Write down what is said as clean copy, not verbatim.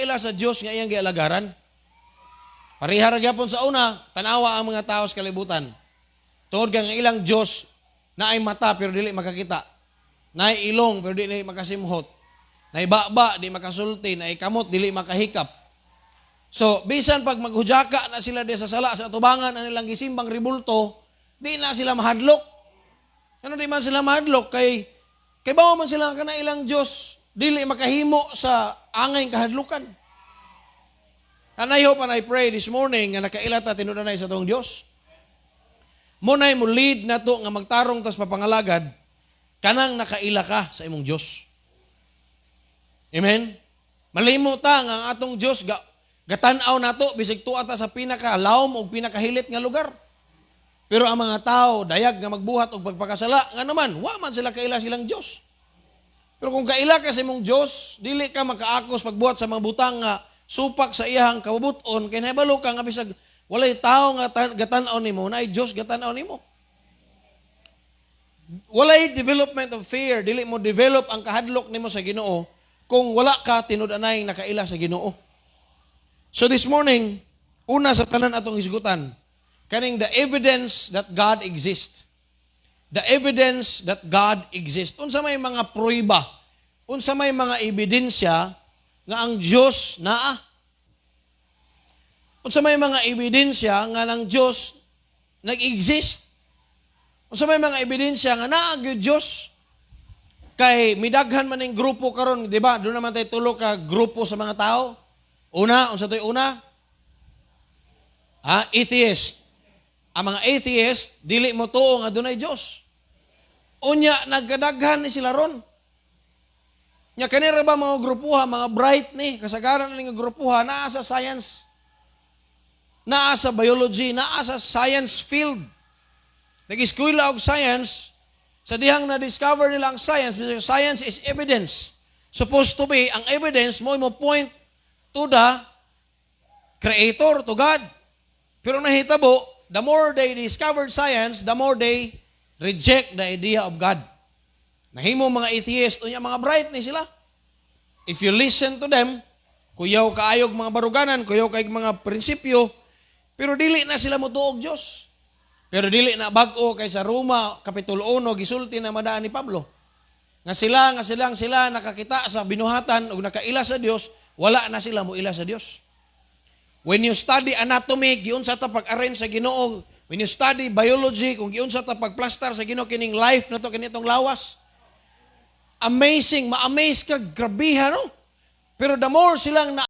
makaila sa Dios nga iyang gialagaran. Pareha ra gyapon sa una, tanawa ang mga tao sa kalibutan. Tungod kang ilang Dios na ay mata pero dili makakita. Na ay ilong pero dili makasimhot. Na ay baba di makasulti, na ay kamot dili makahikap. So, bisan pag maghujaka na sila di sa sala sa atubangan ang nilang gisimbang ribulto, di na sila mahadlok. Ano di man sila mahadlok kay bawa man sila kana ilang Dios dili makahimo sa angay kahadlukan. And I hope and I pray this morning nga nakaila ta tinudanay sa tong Dios. Munay mo lead nato nga magtarong tas papangalagad kanang nakaila ka sa imong Dios. Amen. Malimo ta nga ang atong Dios gatan-aw nato bisig tuwa ta sa pinakalawom o pinakahilit nga lugar. Pero ang mga tao dayag nga magbuhat og pagpakasala nga naman wa man sila kaila silang Dios. Pero kung kaila ka sa imong Dios, dili ka makaakos pagbuhat sa mga butang nga supak sa iyang kabubuton kay nahibalo ka nga bisag walay tao nga gatan-aw nimo na ay Dios gatan-aw nimo. Walay development of fear, dili mo develop ang kahadlok nimo sa Ginoo kung wala ka tinud-anay nakaila sa Ginoo. So this morning, una sa tanan atong hisgutan, kaning the evidence that God exists. The evidence that God exists. Unsa may mga pruiba, unsa may mga ebidensya nga ang Dios naa. Unsa may mga ebidensya nga ang Dios nag-exist. Unsa may mga ebidensya nga naa gyud Dios. Kay midaghan man ning grupo karon, di ba? Doon naman tayo tulo ka grupo sa mga tao. Una, unsa toy una? Atheist. Ang mga atheist, dili mo tuo nga dunay Dios. Unya, nagkadaghan ni sila ron. Nya kanira ba mga grupuha, mga bright ni, kasagaran ni nga grupuha, naa sa science, naa sa biology, naa sa science field. Nag-eskwela og science, sa dihang na-discover nila ang science, because science is evidence. Supposed to be, ang evidence mo point to the Creator, to God. Pero nahitabo, the more they discovered science, the more they reject the idea of God. Nahimo mga atheist, unya mga bright ni sila. If you listen to them, kuyaw kaayog mga baruganan, kuyaw kaayog mga prinsipyo, pero dili na sila motuog Dios. Pero dili na bag-o kay sa Roma Kapitulo 1 gisulti na madaan ni Pablo. Nga sila nakakita sa binuhatan ug nakaila sa Dios, wala na sila moila sa Dios. When you study anatomy, giunsa ta pag-arrange sa Ginoo. When you study biology, kung giunsa ta pagplastar sa Ginoo kining life nato kinitong lawas. Amazing, ma-amaze ka, grabihan, no? Pero the more silang